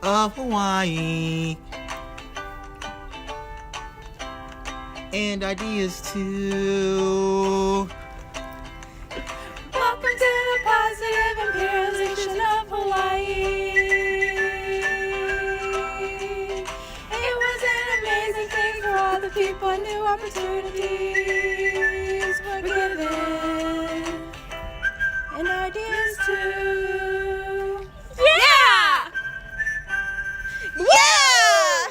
of Hawaii. And ideas too. Welcome to the positive imperialization of Hawaii. It was an amazing thing for all the people, new opportunities were given. And ideas too. Yeah! Yeah!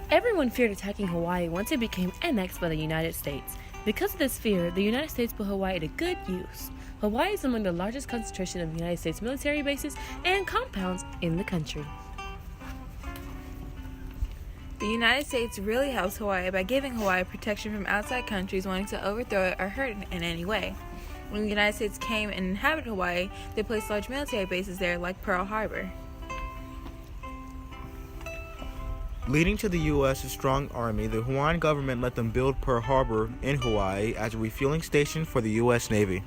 Everyone feared attacking Hawaii once it became annexed by the United States. Because of this fear, the United States put Hawaii to good use. Hawaii is among the largest concentration of United States military bases and compounds in the country. The United States really helps Hawaii by giving Hawaii protection from outside countries wanting to overthrow it or hurt it in any way. When the United States came and inhabited Hawaii, they placed large military bases there like Pearl Harbor. Leading to the U.S.'s strong army, the Hawaiian government let them build Pearl Harbor in Hawaii as a refueling station for the U.S. Navy.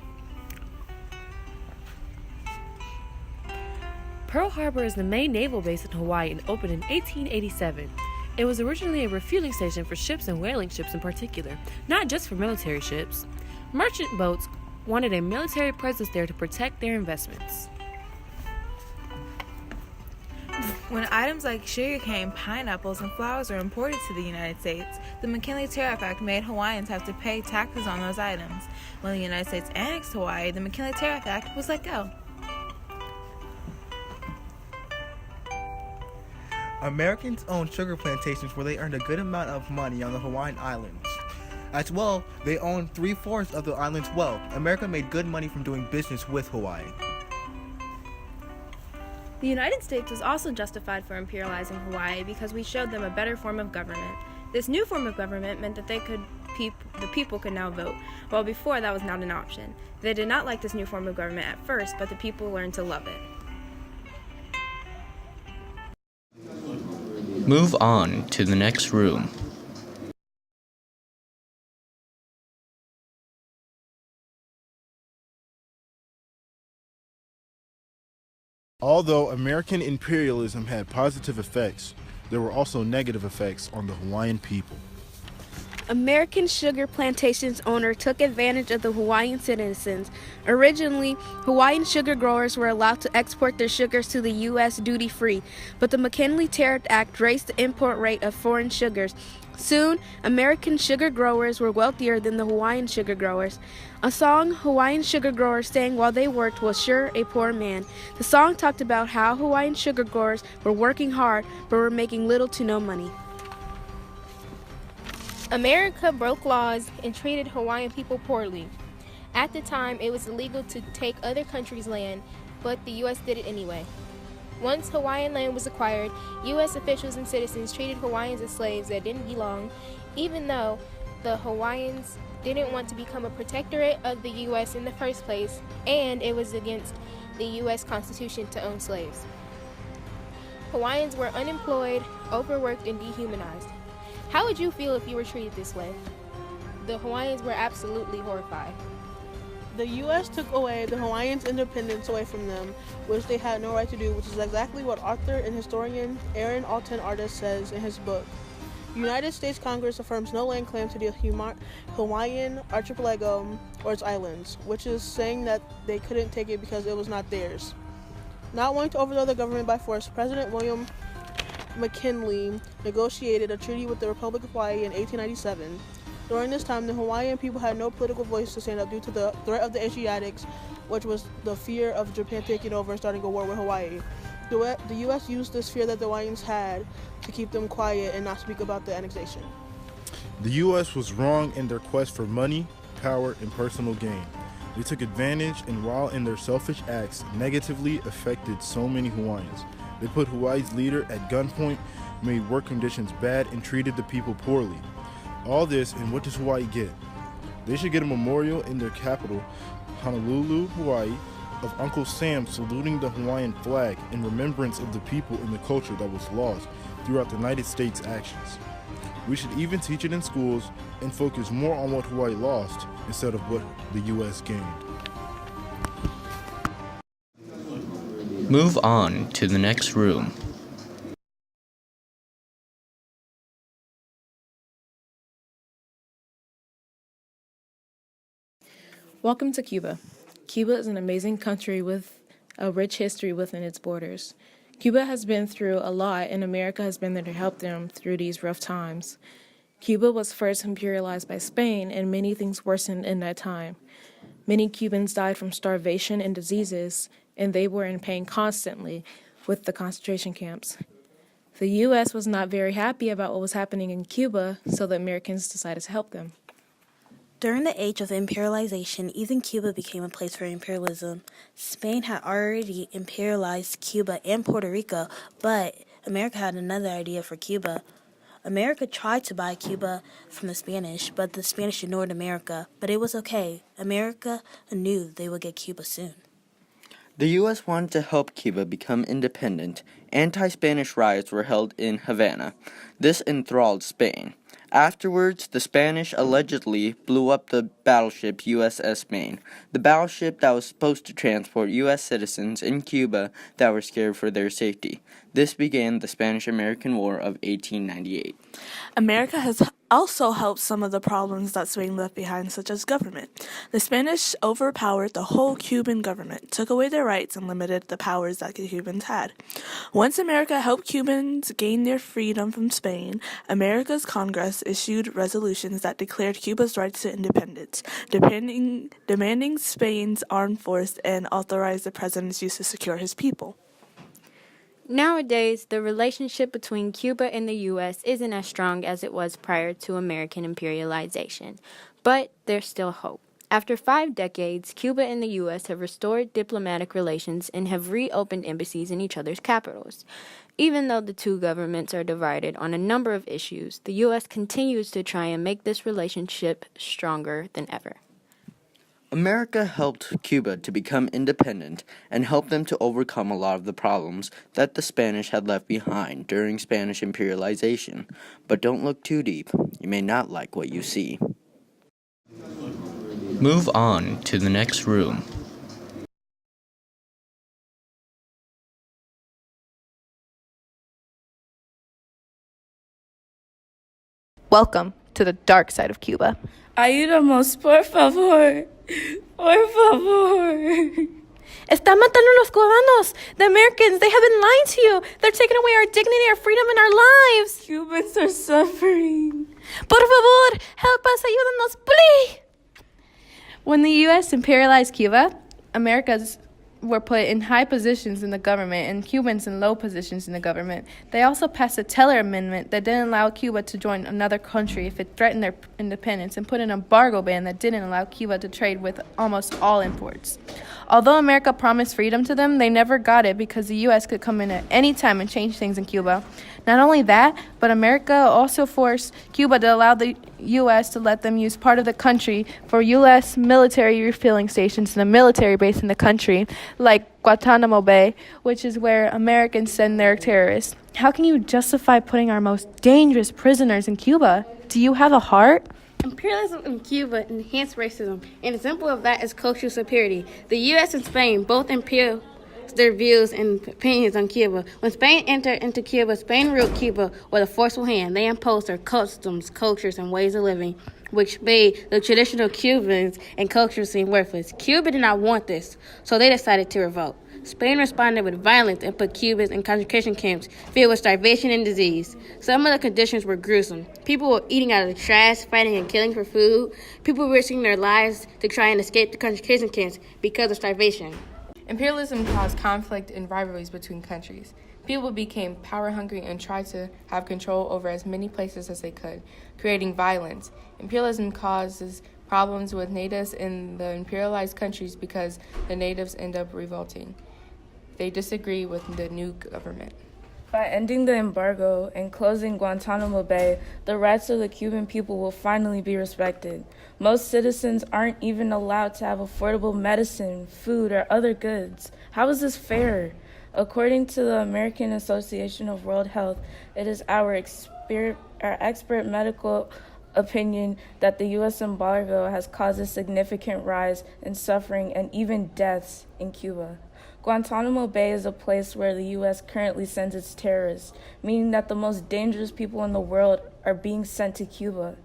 Pearl Harbor is the main naval base in Hawaii and opened in 1887. It was originally a refueling station for ships and whaling ships in particular, not just for military ships. Merchant boats wanted a military presence there to protect their investments. When items like sugarcane, pineapples, and flowers were imported to the United States, the McKinley Tariff Act made Hawaiians have to pay taxes on those items. When the United States annexed Hawaii, the McKinley Tariff Act was let go. Americans owned sugar plantations where they earned a good amount of money on the Hawaiian Islands. As well, they owned 3/4 of the island's wealth. America made good money from doing business with Hawaii. The United States was also justified for imperializing Hawaii because we showed them a better form of government. This new form of government meant that the people could now vote, while before that was not an option. They did not like this new form of government at first, but the people learned to love it. Move on to the next room. Although American imperialism had positive effects, there were also negative effects on the Hawaiian people. American sugar plantations owner took advantage of the Hawaiian citizens. Originally, Hawaiian sugar growers were allowed to export their sugars to the U.S. duty-free, but the McKinley Tariff Act raised the import rate of foreign sugars. Soon, American sugar growers were wealthier than the Hawaiian sugar growers. A song Hawaiian sugar growers sang while they worked was Sure a Poor Man. The song talked about how Hawaiian sugar growers were working hard but were making little to no money. America broke laws and treated Hawaiian people poorly. At the time, it was illegal to take other countries' land, but the U.S. did it anyway. Once Hawaiian land was acquired, U.S. officials and citizens treated Hawaiians as slaves that didn't belong, even though the Hawaiians didn't want to become a protectorate of the U.S. in the first place, and it was against the U.S. Constitution to own slaves. Hawaiians were unemployed, overworked, and dehumanized. How would you feel if you were treated this way? The Hawaiians were absolutely horrified. The U.S. took away the Hawaiians' independence away from them, which they had no right to do, which is exactly what author and historian Aaron Alton Artis says in his book. United States Congress affirms no land claim to the Hawaiian archipelago or its islands, which is saying that they couldn't take it because it was not theirs. Not wanting to overthrow the government by force, President William McKinley negotiated a treaty with the Republic of Hawaii in 1897. During this time, the Hawaiian people had no political voice to stand up due to the threat of the Asiatics, which was the fear of Japan taking over and starting a war with Hawaii. The U.S. used this fear that the Hawaiians had to keep them quiet and not speak about the annexation. The U.S. was wrong in their quest for money, power, and personal gain. They took advantage and, while in their selfish acts, negatively affected so many Hawaiians. They put Hawaii's leader at gunpoint, made work conditions bad, and treated the people poorly. All this, and what does Hawaii get? They should get a memorial in their capital, Honolulu, Hawaii, of Uncle Sam saluting the Hawaiian flag in remembrance of the people and the culture that was lost throughout the United States' actions. We should even teach it in schools and focus more on what Hawaii lost instead of what the U.S. gained. Move on to the next room. Welcome to Cuba. Cuba is an amazing country with a rich history within its borders. Cuba has been through a lot, and America has been there to help them through these rough times. Cuba was first imperialized by Spain, and many things worsened in that time. Many Cubans died from starvation and diseases, and they were in pain constantly with the concentration camps. The U.S. was not very happy about what was happening in Cuba, so the Americans decided to help them. During the age of imperialization, even Cuba became a place for imperialism. Spain had already imperialized Cuba and Puerto Rico, but America had another idea for Cuba. America tried to buy Cuba from the Spanish, but the Spanish ignored America. But it was okay. America knew they would get Cuba soon. The U.S. wanted to help Cuba become independent. Anti-Spanish riots were held in Havana. This enthralled Spain. Afterwards, the Spanish allegedly blew up the battleship USS Maine, the battleship that was supposed to transport U.S. citizens in Cuba that were scared for their safety. This began the Spanish-American War of 1898. America has also helped some of the problems that Spain left behind, such as government. The Spanish overpowered the whole Cuban government, took away their rights, and limited the powers that the Cubans had. Once America helped Cubans gain their freedom from Spain, America's Congress issued resolutions that declared Cuba's rights to independence, demanding Spain's armed force and authorized the president's use to secure his people. Nowadays, the relationship between Cuba and the U.S. isn't as strong as it was prior to American imperialization, but there's still hope. After 5 decades, Cuba and the U.S. have restored diplomatic relations and have reopened embassies in each other's capitals. Even though the two governments are divided on a number of issues, the U.S. continues to try and make this relationship stronger than ever. America helped Cuba to become independent and helped them to overcome a lot of the problems that the Spanish had left behind during Spanish imperialization. But don't look too deep. You may not like what you see. Move on to the next room. Welcome to the dark side of Cuba. Ayúdanos, por favor. Por favor. Están matando a los cubanos. The Americans, they have been lying to you. They're taking away our dignity, our freedom, and our lives. Cubans are suffering. Por favor, help us, ayúdanos, please. When the U.S. imperialized Cuba, Americans were put in high positions in the government and Cubans in low positions in the government. They also passed a Teller Amendment that didn't allow Cuba to join another country if it threatened their independence, and put an embargo ban that didn't allow Cuba to trade with almost all imports. Although America promised freedom to them, they never got it because the U.S. could come in at any time and change things in Cuba. Not only that, but America also forced Cuba to allow the U.S. to let them use part of the country for U.S. military refueling stations and a military base in the country, like Guantanamo Bay, which is where Americans send their terrorists. How can you justify putting our most dangerous prisoners in Cuba? Do you have a heart? Imperialism in Cuba enhanced racism. An example of that is cultural superiority. The U.S. and Spain both imposed their views and opinions on Cuba. When Spain entered into Cuba, Spain ruled Cuba with a forceful hand. They imposed their customs, cultures, and ways of living, which made the traditional Cubans and culture seem worthless. Cuba did not want this, so they decided to revolt. Spain responded with violence and put Cubans in concentration camps filled with starvation and disease. Some of the conditions were gruesome. People were eating out of the trash, fighting and killing for food. People were risking their lives to try and escape the concentration camps because of starvation. Imperialism caused conflict and rivalries between countries. People became power-hungry and tried to have control over as many places as they could, creating violence. Imperialism causes problems with natives in the imperialized countries because the natives end up revolting. They disagree with the new government. By ending the embargo and closing Guantanamo Bay, the rights of the Cuban people will finally be respected. Most citizens aren't even allowed to have affordable medicine, food, or other goods. How is this fair? According to the American Association of World Health, it is our expert medical opinion that the U.S. embargo has caused a significant rise in suffering and even deaths in Cuba. Guantanamo Bay is a place where the U.S. currently sends its terrorists, meaning that the most dangerous people in the world are being sent to Cuba.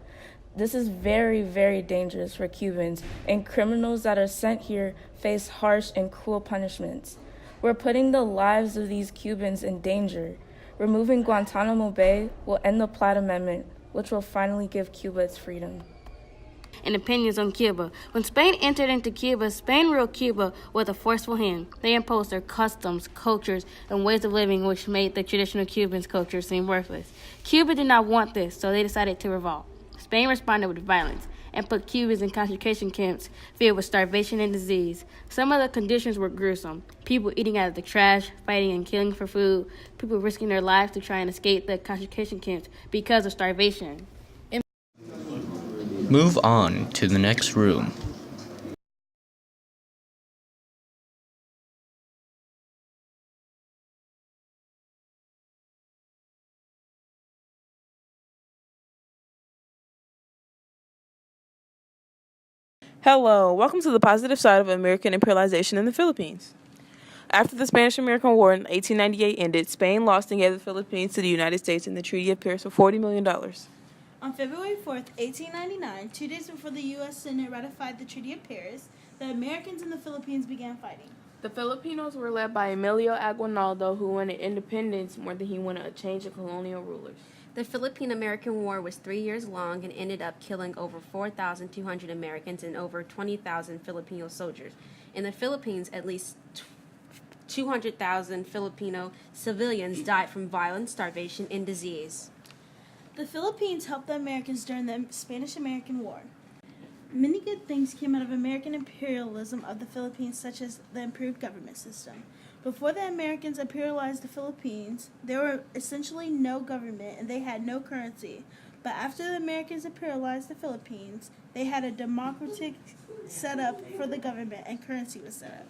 This is very, very dangerous for Cubans, and criminals that are sent here face harsh and cruel punishments. We're putting the lives of these Cubans in danger. Removing Guantanamo Bay will end the Platt Amendment, which will finally give Cuba its freedom. And opinions on Cuba. When Spain entered into Cuba, Spain ruled Cuba with a forceful hand. They imposed their customs, cultures, and ways of living which made the traditional Cubans' culture seem worthless. Cuba did not want this, so they decided to revolt. Spain responded with violence and put Cubans in concentration camps filled with starvation and disease. Some of the conditions were gruesome. People eating out of the trash, fighting and killing for food, people risking their lives to try and escape the concentration camps because of starvation. Move on to the next room. Hello, welcome to the positive side of American imperialization in the Philippines. After the Spanish-American War in 1898 ended, Spain lost and gave the Philippines to the United States in the Treaty of Paris for $40 million. On February 4th, 1899, 2 days before the U.S. Senate ratified the Treaty of Paris, the Americans in the Philippines began fighting. The Filipinos were led by Emilio Aguinaldo, who wanted independence more than he wanted a change of colonial rulers. The Philippine-American War was 3 years long and ended up killing over 4,200 Americans and over 20,000 Filipino soldiers. In the Philippines, at least 200,000 Filipino civilians died from violence, starvation, and disease. The Philippines helped the Americans during the Spanish-American War. Many good things came out of American imperialism of the Philippines, such as the improved government system. Before the Americans imperialized the Philippines, there were essentially no government and they had no currency. But after the Americans imperialized the Philippines, they had a democratic setup for the government and currency was set up.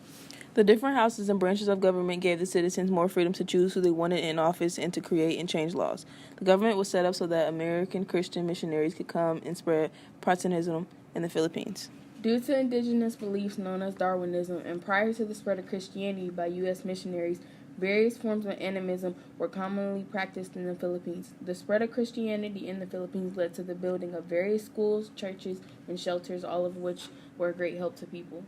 The different houses and branches of government gave the citizens more freedom to choose who they wanted in office and to create and change laws. The government was set up so that American Christian missionaries could come and spread Protestantism in the Philippines. Due to indigenous beliefs known as Darwinism and prior to the spread of Christianity by U.S. missionaries, various forms of animism were commonly practiced in the Philippines. The spread of Christianity in the Philippines led to the building of various schools, churches, and shelters, all of which were a great help to people.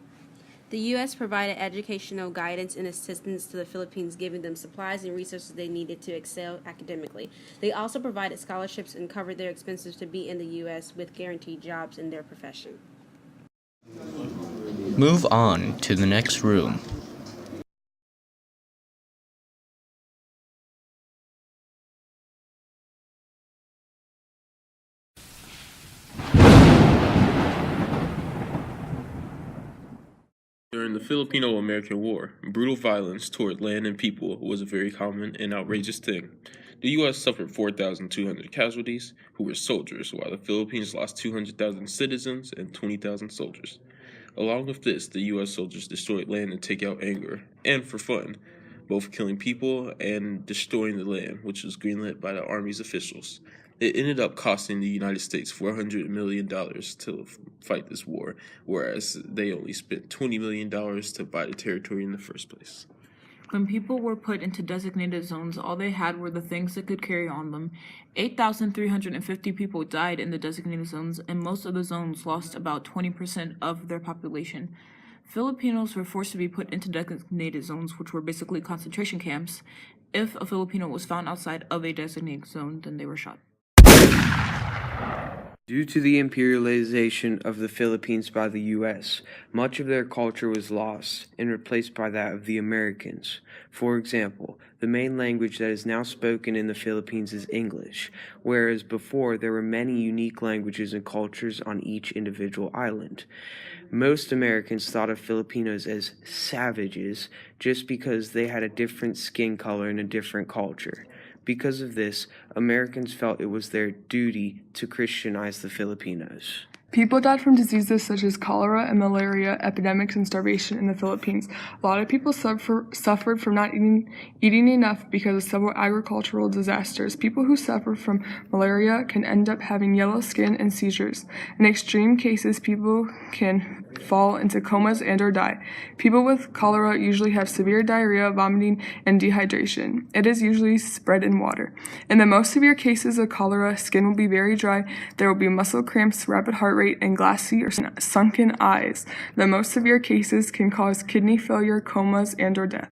The U.S. provided educational guidance and assistance to the Philippines, giving them supplies and resources they needed to excel academically. They also provided scholarships and covered their expenses to be in the U.S. with guaranteed jobs in their profession. Move on to the next room. During the Filipino-American War, brutal violence toward land and people was a very common and outrageous thing. The U.S. suffered 4,200 casualties, who were soldiers, while the Philippines lost 200,000 citizens and 20,000 soldiers. Along with this, the U.S. soldiers destroyed land to take out anger, and for fun, both killing people and destroying the land, which was greenlit by the Army's officials. It ended up costing the United States $400 million to fight this war, whereas they only spent $20 million to buy the territory in the first place. When people were put into designated zones, all they had were the things that could carry on them. 8,350 people died in the designated zones, and most of the zones lost about 20% of their population. Filipinos were forced to be put into designated zones, which were basically concentration camps. If a Filipino was found outside of a designated zone, then they were shot. Due to the imperialization of the Philippines by the U.S., much of their culture was lost and replaced by that of the Americans. For example, the main language that is now spoken in the Philippines is English, whereas before there were many unique languages and cultures on each individual island. Most Americans thought of Filipinos as savages just because they had a different skin color and a different culture. Because of this, Americans felt it was their duty to Christianize the Filipinos. People died from diseases such as cholera and malaria, epidemics, and starvation in the Philippines. A lot of people suffered from not eating enough because of several agricultural disasters. People who suffer from malaria can end up having yellow skin and seizures. In extreme cases, people can fall into comas and or die. People with cholera usually have severe diarrhea, vomiting, and dehydration. It is usually spread in water. In the most severe cases of cholera, skin will be very dry, there will be muscle cramps, rapid heart rate, and glassy or sunken eyes. The most severe cases can cause kidney failure, comas, and or death.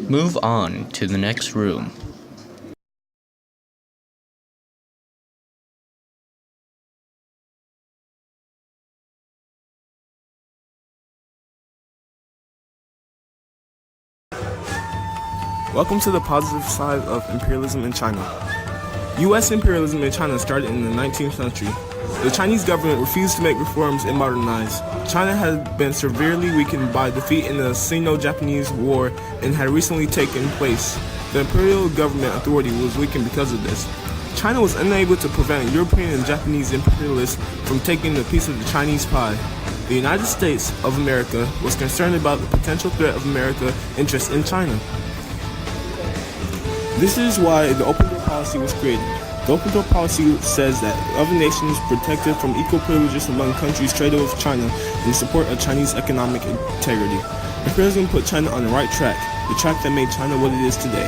Move on to the next room. Welcome to the positive side of imperialism in China. U.S. imperialism in China started in the 19th century. The Chinese government refused to make reforms and modernize. China had been severely weakened by defeat in the Sino-Japanese War and had recently taken place. The imperial government authority was weakened because of this. China was unable to prevent European and Japanese imperialists from taking a piece of the Chinese pie. The United States of America was concerned about the potential threat of America's interests in China. This is why the open door policy was created. The open door policy says that other nations protected from equal privileges among countries traded with China in support of Chinese economic integrity. Imperialism put China on the right track, the track that made China what it is today.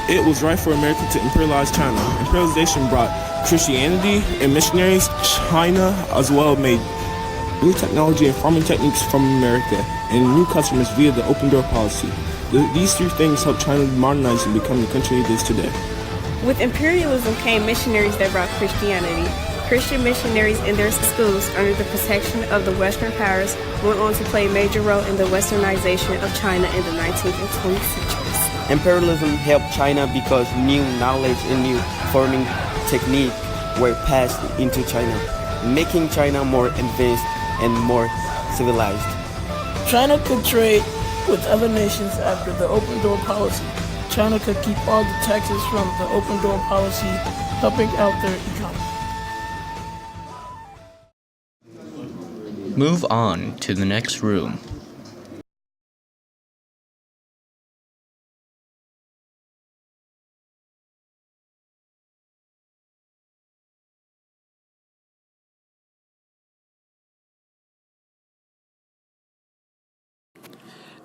It was right for America to imperialize China. Imperialization brought Christianity and missionaries. China as well made new technology and farming techniques from America and new customers via the open door policy. These three things helped China modernize and become the country it is today. With imperialism came missionaries that brought Christianity. Christian missionaries in their schools, under the protection of the Western powers, went on to play a major role in the westernization of China in the 19th and 20th centuries. Imperialism helped China because new knowledge and new farming techniques were passed into China, making China more advanced and more civilized. China could trade with other nations after the open door policy. China could keep all the taxes from the open door policy, helping out their economy. Move on to the next room.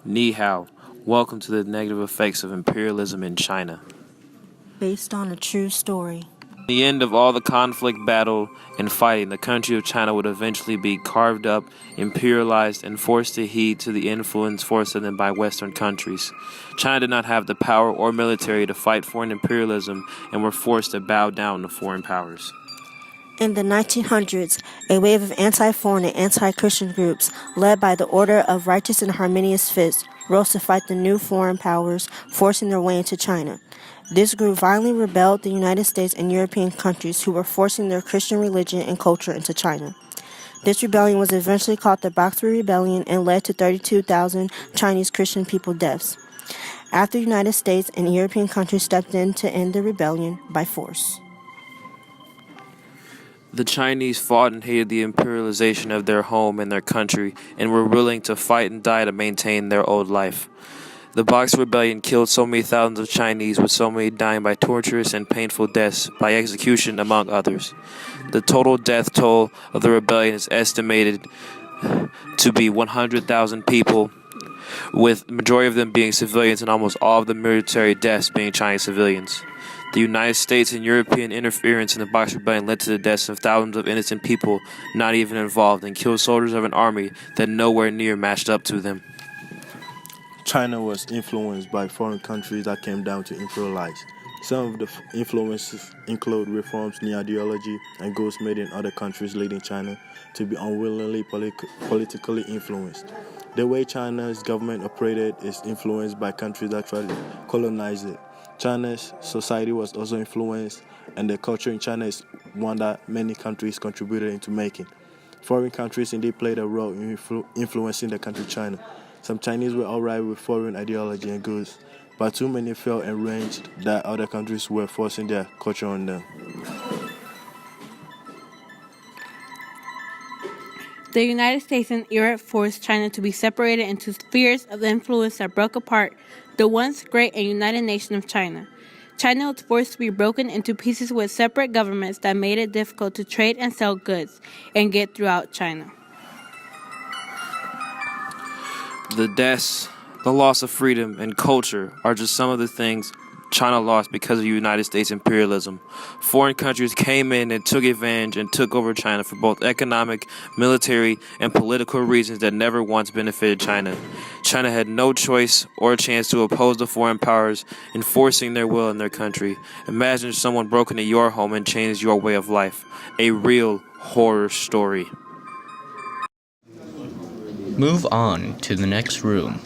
Ni hao. Welcome to the negative effects of imperialism in China. Based on a true story. At the end of all the conflict, battle, and fighting, the country of China would eventually be carved up, imperialized, and forced to heed to the influence forced on them by Western countries. China did not have the power or military to fight foreign imperialism and were forced to bow down to foreign powers. In the 1900s, a wave of anti-foreign and anti-Christian groups, led by the Order of Righteous and Harmonious Fist, rose to fight the new foreign powers, forcing their way into China. This group violently rebelled the United States and European countries who were forcing their Christian religion and culture into China. This rebellion was eventually called the Boxer Rebellion and led to 32,000 Chinese Christian people deaths. After the United States and European countries stepped in to end the rebellion by force. The Chinese fought and hated the imperialization of their home and their country, and were willing to fight and die to maintain their old life. The Boxer Rebellion killed so many thousands of Chinese, with so many dying by torturous and painful deaths, by execution, among others. The total death toll of the rebellion is estimated to be 100,000 people, with the majority of them being civilians and almost all of the military deaths being Chinese civilians. The United States and European interference in the Boxer Rebellion led to the deaths of thousands of innocent people not even involved, and killed soldiers of an army that nowhere near matched up to them. China was influenced by foreign countries that came down to imperialize. Some of the influences include reforms in ideology and goals made in other countries, leading China to be unwillingly politically influenced. The way China's government operated is influenced by countries that tried to colonize it. China's society was also influenced, and the culture in China is one that many countries contributed into making. Foreign countries indeed played a role in influencing the country China. Some Chinese were alright with foreign ideology and goods, but too many felt enraged that other countries were forcing their culture on them. The United States and Europe forced China to be separated into spheres of influence that broke apart the once great and united nation of China. China was forced to be broken into pieces with separate governments that made it difficult to trade and sell goods and get throughout China. The deaths, the loss of freedom and culture are just some of the things China lost because of United States imperialism. Foreign countries came in and took advantage and took over China for both economic, military, and political reasons that never once benefited China. China had no choice or chance to oppose the foreign powers enforcing their will in their country. Imagine if someone broke into your home and changed your way of life. A real horror story. Move on to the next room.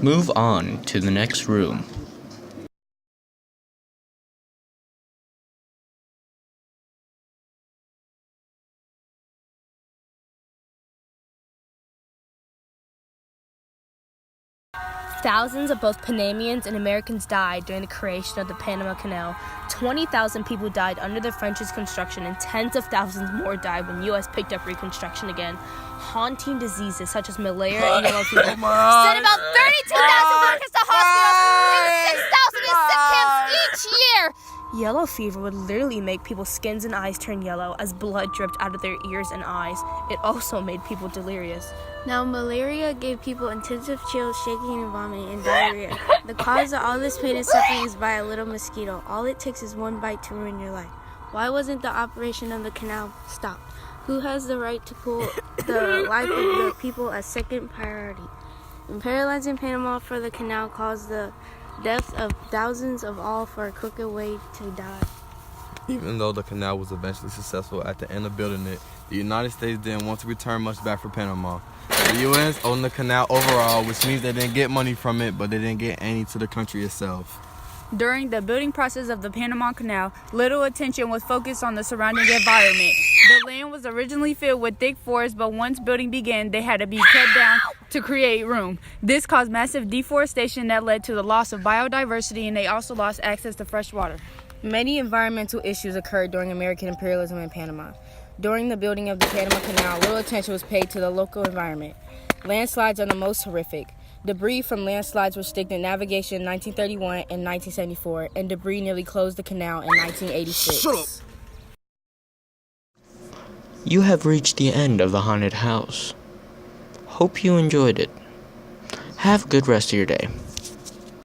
Move on to the next room. Thousands of both Panamanians and Americans died during the creation of the Panama Canal. 20,000 people died under the French's construction, and tens of thousands more died when U.S. picked up Reconstruction again. Haunting diseases such as malaria and yellow fever sent about 32,000 workers to hospitals and 6,000 in sick camps each year. Yellow fever would literally make people's skins and eyes turn yellow as blood dripped out of their ears and eyes. It also made people delirious. Now, malaria gave people intensive chills, shaking and vomiting, and diarrhea. The cause of all this pain and suffering is by a little mosquito. All it takes is one bite to ruin your life. Why wasn't the operation of the canal stopped? Who has the right to put the life of the people as second priority? Imperializing Panama for the canal caused the deaths of thousands of all for a crooked way to die. Even though the canal was eventually successful at the end of building it, the United States didn't want to return much back for Panama. The U.S. owned the canal overall, which means they didn't get money from it, but they didn't get any to the country itself. During the building process of the Panama Canal, little attention was focused on the surrounding environment. The land was originally filled with thick forests, but once building began, they had to be cut down to create room. This caused massive deforestation that led to the loss of biodiversity, and they also lost access to fresh water. Many environmental issues occurred during American imperialism in Panama. During the building of the Panama Canal, little attention was paid to the local environment. Landslides are the most horrific. Debris from landslides restricted navigation in 1931 and 1974, and debris nearly closed the canal in 1986. Shut up! You have reached the end of the haunted house. Hope you enjoyed it. Have a good rest of your day.